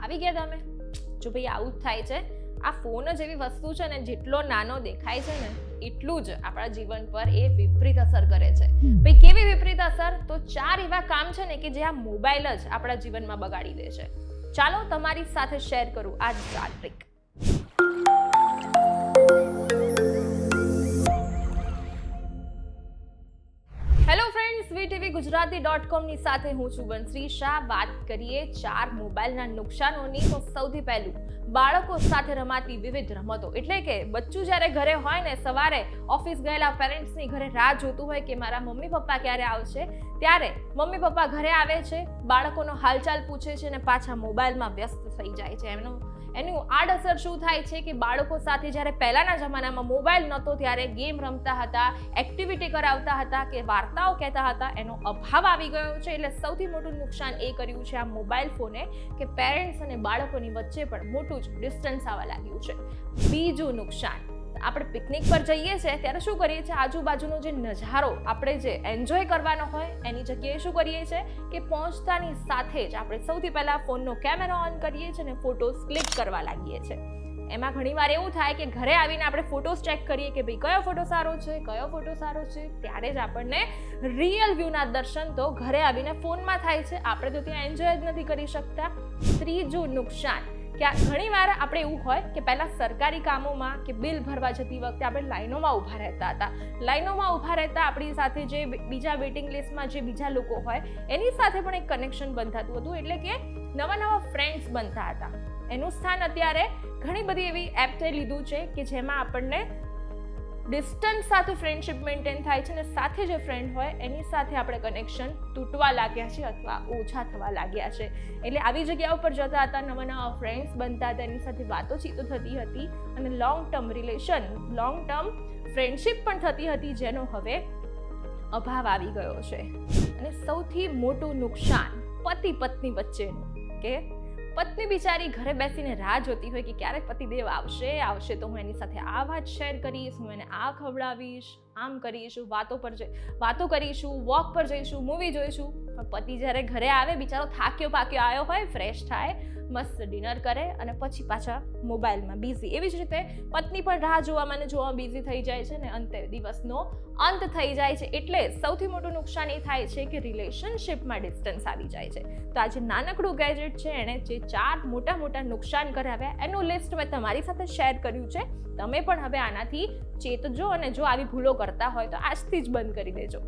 આવી ગયા તમે? જો ભાઈ આવું જ થાય છે. આ ફોન જ એવી વસ્તુ છે ને, જેટલો નાનો દેખાય છે ને એટલું જ આપણા જીવન પર એ વિપરીત અસર કરે છે. ભાઈ કેવી વિપરીત અસર? તો 4 એવા કામ છે ને કે જે આ મોબાઈલ જ આપણા જીવનમાં બગાડી દે છે. ચાલો તમારી સાથે શેર કરું આ 4 ટ્રીક. હેલો ફ્રેન્ડ્સ, VTVGujarati.com ની સાથે હું છું બંશ્રી શાહ. વાત કરીએ 4 મોબાઈલના નુકસાનોની. તો સૌથી પહેલું, બાળકો સાથે રમાતી વિવિધ રમતો. એટલે કે બચ્ચું જ્યારે ઘરે હોય ને, સવારે ઓફિસ ગયેલા પેરેન્ટ્સની ઘરે રાહ જોતું હોય કે મારા મમ્મી પપ્પા ક્યારે આવશે, ત્યારે મમ્મી પપ્પા ઘરે આવે છે, બાળકોનો હાલચાલ પૂછે છે અને પાછા મોબાઈલમાં વ્યસ્ત થઈ જાય છે. એનું આડઅસર શું થાય છે કે બાળકો સાથે જ્યારે પહેલાના જમાનામાં મોબાઈલ નહોતો ત્યારે ગેમ રમતા હતા, એક્ટિવિટી કરાવતા હતા કે વાર્તાઓ કહેતા હતા, એનો અભાવ આવી ગયો છે. એટલે સૌથી મોટું નુકસાન એ કર્યું છે આ મોબાઈલ ફોને કે પેરેન્ટ્સ અને બાળકોની વચ્ચે પણ મોટું જ ડિસ્ટન્સ આવવા લાગ્યું છે. બીજું નુકસાન, આપણે પિકનિક પર જઈએ છીએ ત્યારે શું કરીએ છીએ, આજુબાજુનો જે નજારો આપણે જે એન્જોય કરવાનો હોય એની જગ્યાએ શું કરીએ છીએ કે પહોંચતાની સાથે જ આપણે સૌથી પહેલા ફોનનો કેમેરો ઓન કરીએ છીએ અને ફોટોઝ ક્લિક કરવા લાગીએ છીએ. એમાં ઘણીવાર એવું થાય કે ઘરે આવીને આપણે ફોટોઝ ચેક કરીએ કે ભાઈ કયો ફોટો સારો છે, કયો ફોટો સારો છે. ત્યારે જ આપણને રિયલ વ્યૂના દર્શન તો ઘરે આવીને ફોનમાં થાય છે, આપણે તો ત્યાં એન્જોય જ નથી કરી શકતા. ત્રીજું નુકસાન, કે ઘણીવાર આપણે એવું હોય કે પહેલાં સરકારી કામોમાં કે બિલ ભરવા જતી વખતે આપણે લાઈનોમાં ઊભા રહેતા હતા. લાઈનોમાં ઊભા રહેતા આપણી સાથે જે બીજા વેઇટિંગ લિસ્ટમાં જે બીજા લોકો હોય એની સાથે પણ એક કનેક્શન બંધાતું હતું. એટલે કે નવા ફ્રેન્ડ્સ બનતા હતા. એનું સ્થાન અત્યારે ઘણી બધી એવી એપે લીધું છે કે જેમાં આપણને ડિસ્ટન્સ સાથે ફ્રેન્ડશિપ મેન્ટેન થાય છે અને સાથે જે ફ્રેન્ડ હોય એની સાથે આપણે કનેક્શન તૂટવા લાગ્યા છે અથવા ઓછા થવા લાગ્યા છે. એટલે આવી જગ્યાઓ પર જતા હતા, નવા ફ્રેન્ડ્સ બનતા હતા, એની સાથે વાતોચીતો થતી હતી અને લોંગ ટર્મ ફ્રેન્ડશિપ પણ થતી હતી, જેનો હવે અભાવ આવી ગયો છે. અને સૌથી મોટું નુકસાન પતિ પત્ની વચ્ચેનું, કે પત્ની બિચારી ઘરે બેસીને રાહ જોતી હોય કે ક્યારેક પતિદેવ આવશે તો હું એની સાથે આ વાત શેર કરીશ, હું એને આ ખવડાવીશ, આમ કરીશું, વાતો કરીશું, વોક પર જઈશું, મૂવી જોઈશું. પણ પતિ જ્યારે ઘરે આવે, બિચારો થાક્યો પાક્યો આવ્યો હોય, ફ્રેશ થાય, મસ્ત ડિનર કરે અને પછી પાછા મોબાઈલમાં બિઝી. એવી જ રીતે પત્ની પણ રાહ જોવામાં બિઝી થઈ જાય છે ને અંતે દિવસનો અંત થઈ જાય છે. એટલે સૌથી મોટું નુકસાન એ થાય છે કે રિલેશનશિપમાં ડિસ્ટન્સ આવી જાય છે. તો આ જે નાનકડું ગેજેટ છે એણે જે 4 મોટા નુકસાન કરાવ્યા એનું લિસ્ટ મેં તમારી સાથે શેર કર્યું છે. તમે પણ હવે આનાથી ચેતજો અને જો આવી ભૂલો કરતા હોય તો આજથી જ બંધ કરી દેજો.